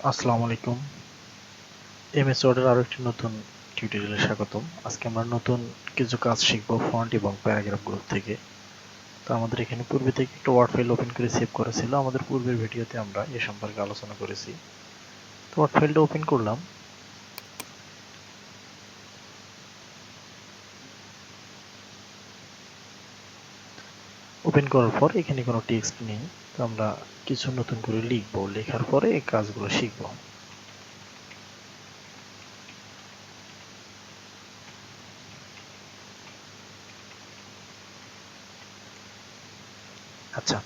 আসসালামু আলাইকুম। এমএস ওয়ার্ডের আরো একটি নতুন টিউটোরিয়ালে স্বাগতম। আজকে আমরা নতুন কিছু কাজ শিখব ফন্ট এবং প্যারাগ্রাফ গ্রুপ থেকে। তো আমাদের এখানে পূর্বে থেকে একটা ওয়ার্ড ফাইল ওপেন করে সেভ করা ছিল। আমাদের পূর্বের ভিডিওতে আমরা এ সম্পর্কে আলোচনা করেছি। তো ওয়ার্ড ফাইলটা ওপেন করলাম। ওপেন করার পর এখানে কোনো টেক্সট নেই। তো আমরা কিছু নতুন করে লিখব। লেখার পরে এই কাজগুলো শিখব। আচ্ছা,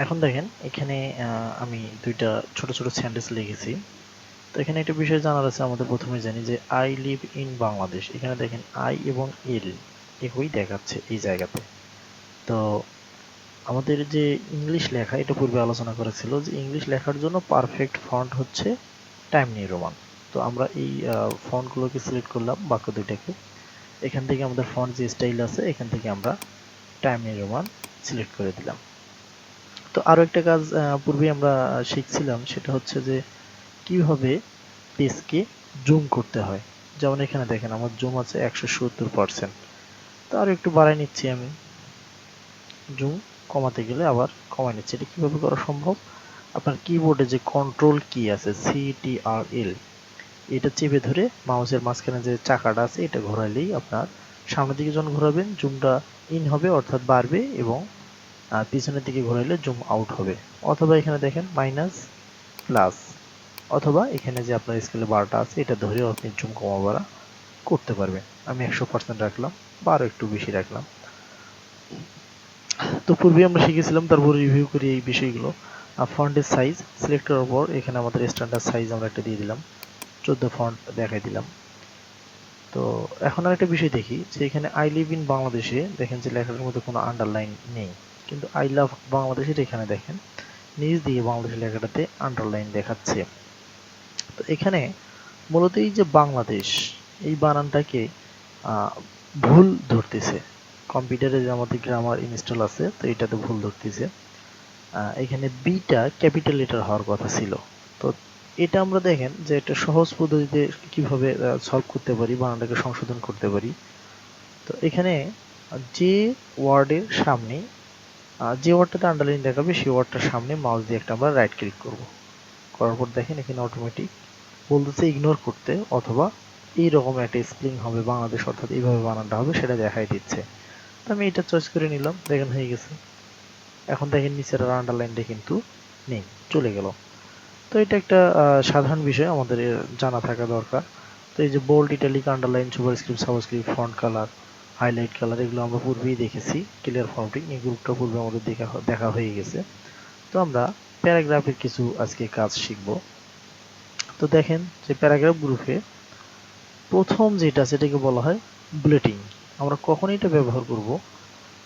এখন দেখেন এখানে আমি দুইটা ছোট ছোট সেন্টেন্স লিখেছি। তো এখানে একটা বিষয় জানার আছে, আমাদের প্রথমে জানি যে আই লিভ ইন বাংলাদেশ। এখানে দেখেন আই এবং এল একই দেখাচ্ছে এই জায়গাতে। তো আমাদের যে ইংলিশ লেখা, এটা পূর্বে আলোচনা করেছিল যে ইংলিশ লেখার জন্য পারফেক্ট ফন্ট হচ্ছে টাইম নিউ রোমান। তো আমরা এই ফন্টগুলোকে সিলেক্ট করলাম বাক্য দুইটাকে। এখান থেকে আমাদের ফন্ট যে স্টাইল আছে এখান থেকে আমরা টাইম নিউ রোমান সিলেক্ট করে দিলাম। তো আরো একটা কাজ পূর্বে আমরা শিখছিলাম, সেটা হচ্ছে যে কিভাবে পেজকে জুম করতে হয়। যেমন এখানে দেখেন আমার জুম আছে 170%। তো আরো একটু বাড়াই নিচ্ছি আমি। জুম কমাতে গেলে আবার কমাই নিচ্ছি। এটা কিভাবে করা সম্ভব? আপনার কিবোর্ডে যে কন্ট্রোল কি আছে CTRL, এটা চেপে ধরে মাউসের মাঝখানে যে চাকাটা আছে এটা ঘোরালেই আপনার সামনের দিকে যখন ঘোরাবেন জুমটা ইন হবে অর্থাৎ বাড়বে, এবং পিছনের দিকে ঘোরালে জুম আউট হবে। অথবা এখানে দেখেন মাইনাস, প্লাস, অথবা এখানে যে আপনার স্কেলের বারটা আছে এটা ধরেও আপনি জুম কমা বাড়া করতে পারবেন। আমি 100% রাখলাম বা আরো একটু বেশি রাখলাম। তো পূর্বে আমরা শিখেছিলাম, তারপর রিভিউ করি এই বিষয়গুলো। ফন্টের সাইজ সিলেক্ট করার পর এখানে আমাদের স্ট্যান্ডার্ড সাইজ আমরা একটা দিয়ে দিলাম, 14 ফন্ট দেখাই দিলাম। তো এখন আর একটা বিষয় দেখি যে এখানে আই লিভ ইন বাংলাদেশে দেখেন যে লেখাটার মধ্যে কোনো আন্ডারলাইন নেই, কিন্তু আই লাভ বাংলাদেশের এখানে দেখেন নিচ দিয়ে বাংলাদেশের লেখাটাতে আন্ডারলাইন দেখাচ্ছে। তো এখানে মূলত এই যে বাংলাদেশ, এই বানানটাকে ভুল ধরতেছে। কম্পিউটারে যে আমাদের গ্রামার ইনস্টল আছে তো এটাতে ভুল ধরতেছে। এখানে বিটা ক্যাপিটাল লেটার হওয়ার কথা ছিল। তো এটা আমরা দেখেন যে একটা সহজ পদ্ধতিতে কিভাবে সলভ করতে পারি, বানানটাকে সংশোধন করতে পারি। তো এখানে যে ওয়ার্ডের সামনে যে ওয়ার্ডটাতে আন্ডারলাইন দেখাবে সেই ওয়ার্ডটার সামনে মাউস দিয়ে একটা আমরা রাইট ক্লিক করব। করার পর দেখেন এখানে অটোমেটিক বলতেছে ইগনোর করতে, অথবা এইরকম একটা স্পেলিং হবে বাংলাদেশ অর্থাৎ এইভাবে বানানটা হবে সেটা দেখাই দিচ্ছে। তো আমি এটা চয়েস করে নিলাম, দেখেন হয়ে গেছে। এখন দেখেন নিচের আর আন্ডারলাইনটা কিন্তু নেই, চলে গেল। তো এটা একটা সাধারণ বিষয় আমাদের জানা থাকা দরকার। তো এই যে bold, italic, underline, superscript, subscript, font colour, highlight colour, এগুলো আমরা পূর্বেই দেখেছি। ক্লিয়ার ফরম্যাটিং এই গ্রুপটা পূর্বে আমাদের দেখা হয়ে গেছে। তো আমরা প্যারাগ্রাফের কিছু আজকে কাজ শিখব। তো দেখেন যে প্যারাগ্রাফ গ্রুপে প্রথম যেটা সেটাকে বলা হয় বুলেটিন। আমরা কখন এটা ব্যবহার করব?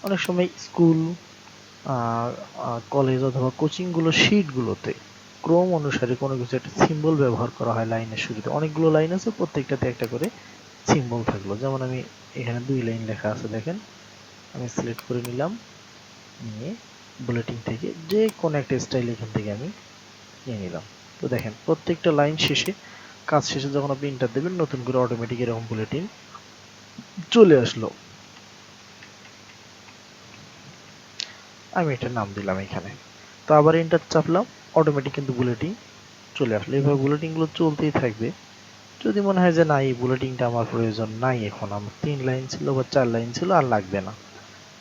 অনেক সময় স্কুল, কলেজ অথবা কোচিংগুলো শিটগুলোতে ক্রম অনুসারে কোনো কিছু একটা সিম্বল ব্যবহার করা হয় লাইনের শুরুতে। অনেকগুলো লাইন আছে, প্রত্যেকটাতে একটা করে সিম্বল থাকলো। যেমন আমি এখানে 2 লাইন লেখা আছে দেখেন, আমি সিলেক্ট করে নিলাম, নিয়ে বুলেটিন থেকে যে কোনো একটা স্টাইল এখান থেকে আমি নিয়ে নিলাম। তো দেখেন প্রত্যেকটা লাইন শেষে, কাজ শেষে যখন আপনি এন্টার দেবেন নতুন করে অটোমেটিক এরকম বুলেটিন চলে আসলো। আমি এটার নাম দিলাম এখানে। তো আবার এন্টার চাপলাম, অটোমেটিক কিন্তু বুলেটিন চলে আসলো। এভাবে বুলেটিনগুলো চলতেই থাকবে। যদি মনে হয় যে না এই বুলেটিনটা আমার প্রয়োজন নাই, এখন আমার 3 লাইন ছিল বা 4 লাইন ছিল আর লাগবে না,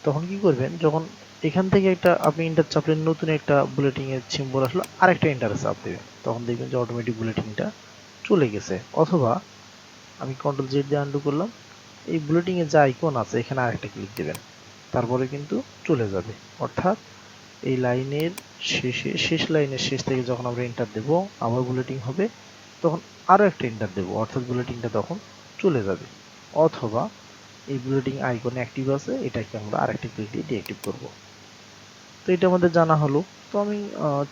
তখন কি করবেন? যখন এখান থেকে একটা আপনি এন্টার চাপলেন, নতুন একটা বুলেটিন এর সিম্বল আসলো, আরেকটা এন্টার চাপ দেবেন, তখন দেখবেন যে অটোমেটিক বুলেটিনটা চলে গেছে। অথবা আমি কন্ট্রোল জেড দিয়ে আনডু করলাম, এই বুলেটিন এর যে আইকন আছে এখানে আরেকটা ক্লিক দিবেন, তারপরে কিন্তু চলে যাবে। অর্থাৎ এই লাইনের শেষে, শেষ লাইনের শেষ থেকে যখন আমরা এন্টার দেব আবার বুলেটিন হবে, তখন আরো একটা এন্টার দেব, অর্থাৎ বুলেটিনটা তখন চলে যাবে। অথবা এই বুলেটিন আইকন অ্যাক্টিভ আছে, এটাকে আমরা আরেকটা ক্লিক দিয়ে ডিঅ্যাক্টিভ করব। তো এটা আমাদের জানা হলো। তো আমি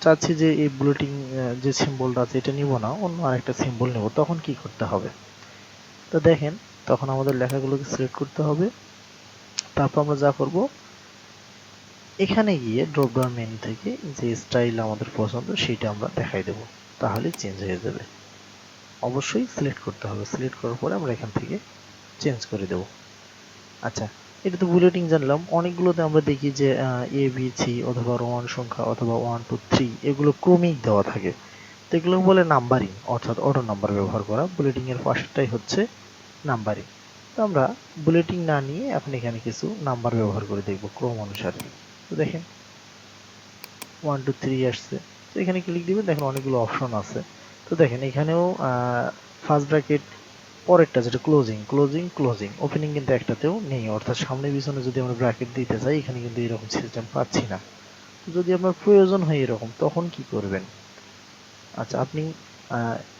চাচ্ছি যে এই বুলেটিন যে সিম্বলটা আছে এটা নিব না, অন্য আরেকটা সিম্বল নেব, তখন কি করতে হবে? তো দেখেন তখন আমাদের লেখাগুলোকে সিলেক্ট করতে হবে। তারপর আমরা যা করব, এখানে গিয়ে ড্রপ ডাউন মেনু থেকে যে স্টাইল আমাদের পছন্দ সেটা আমরা দেখাই দেব। তাহলে চেঞ্জ হয়ে যাবে। অবশ্যই সিলেক্ট করতে হবে, সিলেক্ট করার পরে আমরা এখান থেকে চেঞ্জ করে দেব। আচ্ছা, এটা তো বুলেটিং জানলাম। অনেকগুলোতে আমরা দেখি যে এ বি সি অথবা রোমান সংখ্যা অথবা 1 2 3 এগুলো ক্রমিক দেওয়া থাকে। তো এগুলো বলে নাম্বারিং, অর্থাৎ অটো নাম্বার ব্যবহার করা। বুলেটিং এর পাশেরটাই হচ্ছে নাম্বারিং। তো আমরা বুলেটিং না নিয়ে এখন এখানে কিছু নাম্বার ব্যবহার করে দেখব ক্রম অনুসারে। তো দেখেন 1 2 3 আসছে। তো এখানে ক্লিক দিবেন, দেখেন অনেকগুলো অপশন আছে। তো দেখেন এখানেও ফার্স্ট ব্র্যাকেট, পরেরটা যেটা ক্লোজিং ক্লোজিং ক্লোজিং, ওপেনিং কিন্তু একটাতেও নেই। অর্থাৎ সামনে পিছনে যদি আমরা ব্র্যাকেট দিতে চাই এখানে কিন্তু এরকম সিস্টেম পাচ্ছি না। যদি আপনার প্রয়োজন হয় এরকম, তখন কি করবেন? আচ্ছা, আপনি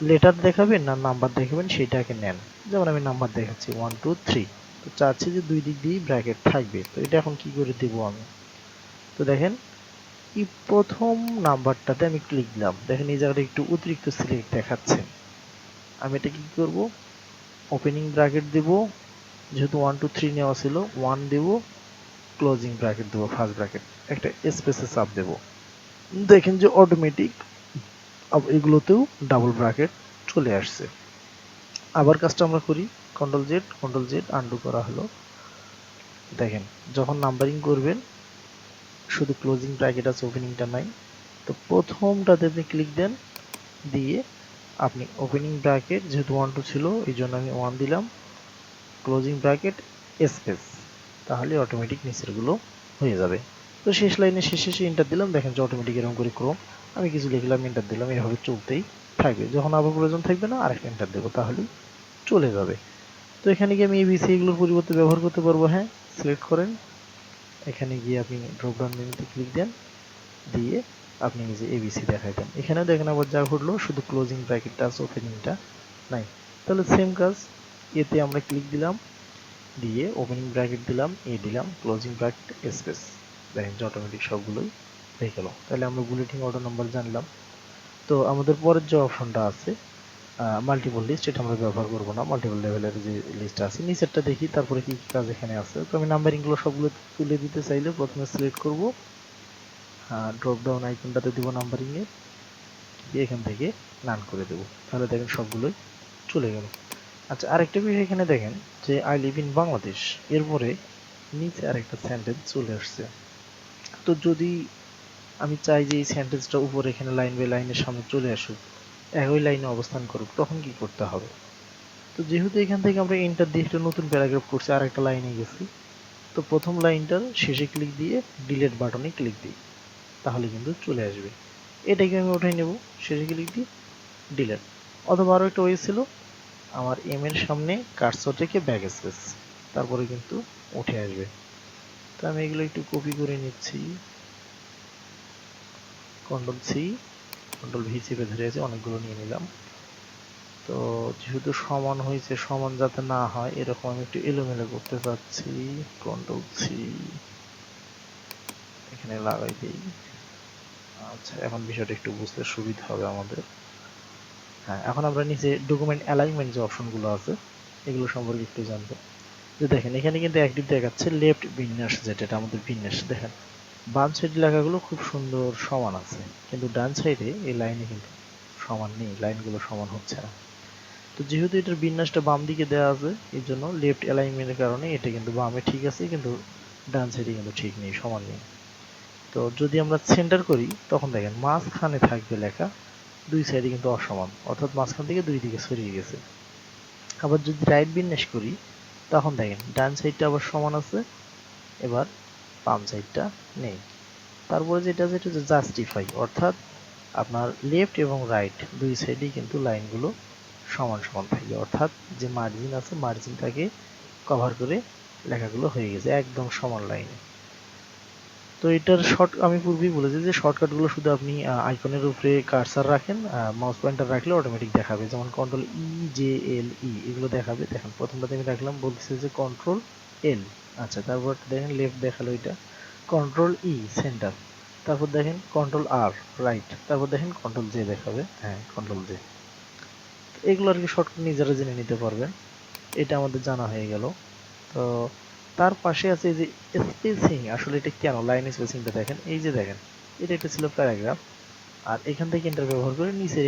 লেটার দেখাবেন না নাম্বার দেখাবেন সেটাকে নেন। যেমন আমি নাম্বার দেখাচ্ছি 1 2 3। তো চাচ্ছি যে দুই দিক দিয়েই ব্র্যাকেট থাকবে। তো এটা এখন কি করে দেব আমি? তো দেখেন এই প্রথম নাম্বারটাতে আমি ক্লিক দিলাম, দেখেন এই জায়গাটা একটু অতিরিক্ত সিলেক্ট দেখাচ্ছে। আমি এটা কি করব? ওপেনিং ব্র্যাকেট দেব, যেহেতু 1 2 3 নেওয়া ছিল 1 দেব, ক্লোজিং ব্র্যাকেট দেব, ফার্স্ট ব্র্যাকেট, একটা স্পেসে চাপ দেব। দেখেন যে অটোমেটিক এগুলোতেও ডাবল ব্র্যাকেট চলে আসছে। আবার কাজটা আমরা করি, কন্ট্রোল জেড আনডু করা হলো। দেখেন যখন নাম্বারিং করবেন শুধু ক্লোজিং ব্র্যাকেট আছে, ওপেনিংটা নাই। তো প্রথমটাতে আপনি ক্লিক দেন, দিয়ে আপনি ওপেনিং ব্র্যাকেট যেহেতু 1 2 ছিল এই জন্য আমি 1 দিলাম, ক্লোজিং ব্র্যাকেট স্পেস, তাহলে অটোমেটিক নিচেরগুলো হয়ে যাবে। তো শেষ লাইনে শেষে এন্টার দিলাম, দেখেন যে অটোমেটিক এরকম করে ক্রম, আমি কিছু লিখলাম এন্টার দিলাম, এভাবে চলতেই থাকবে। যখন আবার প্রয়োজন থাকবে না আরেকটা এন্টার দেবো, তাহলেই চলে যাবে। তো এখানে গিয়ে আমি এবিসি এগুলোর পরিবর্তে ব্যবহার করতে পারবো। হ্যাঁ, সিলেক্ট করেন, এখানে গিয়ে আপনি ড্রপ ডাউন মেনুতে ক্লিক দেন, দিয়ে আপনি নিজে এবিসি দেখাই দেন। এখানেও দেখেন আবার যা ঘটলো, শুধু ক্লোজিং ব্র্যাকেটটা আছে, ওপেনিংটা নাই। তাহলে সেম কাজ, এতে আমরা ক্লিক দিলাম, দিয়ে ওপেনিং ব্র্যাকেট দিলাম, এ দিলাম, ক্লোজিং ব্র্যাকেট স্পেস, দেখেন যে অটোমেটিক সবগুলোই হয়ে গেল। তাহলে আমরা বুলেটিন অটো নাম্বার জানলাম। তো আমাদের পরের যে অপশনটা আছে মাল্টিপল লিস্ট, এটা আমরা ব্যবহার করব না। মাল্টিপল লেভেলের যে লিস্ট আছে নিচেরটা দেখি, তারপরে কি কি কাজ এখানে আছে। তো আমি নাম্বারিংগুলো সবগুলো তুলে দিতে চাইলে প্রথমে সিলেক্ট করব, ড্রপ ডাউন আইকনটাতে দিব নাম্বারিং এর, দিয়ে এখান থেকে নান করে দেব। তাহলে দেখেন সবগুলোই চলে গেল। আচ্ছা, আরেকটা বিষয় এখানে দেখেন যে আই লিভ ইন বাংলাদেশ, এরপরে নিচে আরেকটা সেন্টেন্স চলে আসছে। তো যদি আমি চাই যে এই সেন্টেন্সটা উপরে এখানে লাইন বাই লাইনের সামনে চলে আসুক, একই লাইনে অবস্থান করুক, তখন কি করতে হবে? তো যেহেতু এখান থেকে আমরা এন্টার দিয়ে একটা নতুন প্যারাগ্রাফ করছি, আর একটা লাইনে গেছি, তো প্রথম লাইনটার শেষে ক্লিক দিয়ে ডিলিট বাটনে ক্লিক দিই, তাহলে কিন্তু চলে আসবে। এটাকে আমি উঠাই নেব, শেষে ক্লিক দিই ডিলিট। অথবা আরও একটা ওয়ে ছিল, আমার এম এর সামনে কার্সর রেখে ব্যাক স্পেস, তারপরে কিন্তু উঠে আসবে। তো আমি এগুলো একটু কপি করে নিচ্ছি, কন্ট্রোল সি কন্ট্রোল ভি চেপে ধরে আছে, অনেকগুলো নিয়ে নিলাম। তো যেহেতু সমান হয়েছে, সমান যাতে না হয় এরকম আমি একটু এলোমেলো করতে চাচ্ছি, কন্ট্রোল সি এখানে লাগাই দিই। আচ্ছা, এখন বিষয়টা একটু বুঝতে সুবিধা হবে আমাদের। হ্যাঁ, এখন আমরা নিচে ডকুমেন্ট অ্যালাইনমেন্ট যে অপশনগুলো আছে এগুলো সম্পর্কে একটু জানবো। যে দেখেন এখানে কিন্তু অ্যাক্টিভ দেখাচ্ছে লেফট বিন্যাস, যেটা আমাদের বিন্যাস। দেখেন বাম সাইডে লেখাগুলো খুব সুন্দর সমান আছে, কিন্তু ডান সাইডে এই লাইনে কিন্তু সমান নেই, লাইনগুলো সমান হচ্ছে না। তো যেহেতু এটার বিন্যাসটা বাম দিকে দেওয়া আছে, এই জন্য লেফট অ্যালাইনমেন্টের কারণে এটা কিন্তু বামে ঠিক আছে, কিন্তু ডান সাইডে কিন্তু ঠিক নেই, সমান নেই। তো যদি আমরা সেন্টার করি তখন দেখেন মাঝখানে থাকবে লেখা, দুই সাইডে কিন্তু অসমান, অর্থাৎ মাঝখান থেকে দুই দিকে ছড়িয়ে গেছে। আবার যদি রাইট বিন্যাস করি তখন দেখেন ডান সাইডটা আবার সমান আছে, এবার বাম সাইডটা নেই। তারপরে যেটা যেটা জাস্টিফাই, অর্থাৎ আপনার লেফট এবং রাইট দুই সাইডেই কিন্তু লাইনগুলো সমান সমান থাকবে, অর্থাৎ যে মার্জিন আছে মার্জিনটাকে কভার করে লেখাগুলো হয়ে গেছে একদম সমান লাইনে। তো এটার শর্ট আমি পূর্বেই বলেছি যে শর্টকাটগুলো শুধু আপনি আইকনের উপরে কার্সার রাখেন, মাউস পয়েন্টার রাখলে অটোমেটিক দেখাবে। যেমন কন্ট্রোল ই জে এল ই এগুলো দেখাবে। দেখেন প্রথমটাতে আমি রাখলাম, বলতেছে যে কন্ট্রোল এল, আচ্ছা তারপর দেখেন লেফট দেখালো এটা, কন্ট্রোল ই সেন্টার, তারপর দেখেন কন্ট্রোল আর রাইট, তারপর দেখেন কন্ট্রোল জে দেখাবে, হ্যাঁ কন্ট্রোল জে। এগুলো আর কি শর্টকাট নিজেরা জেনে নিতে পারবেন। এটা আমাদের জানা হয়ে গেল। তো তার পাশে আছে এই যে স্পেসিং, আসলে এটা কেন লাইন স্পেসিংটা দেখেন, এই যে দেখেন এটা একটা ছিল প্যারাগ্রাফ, আর এখান থেকে এন্টার ব্যবহার করে নিচের এই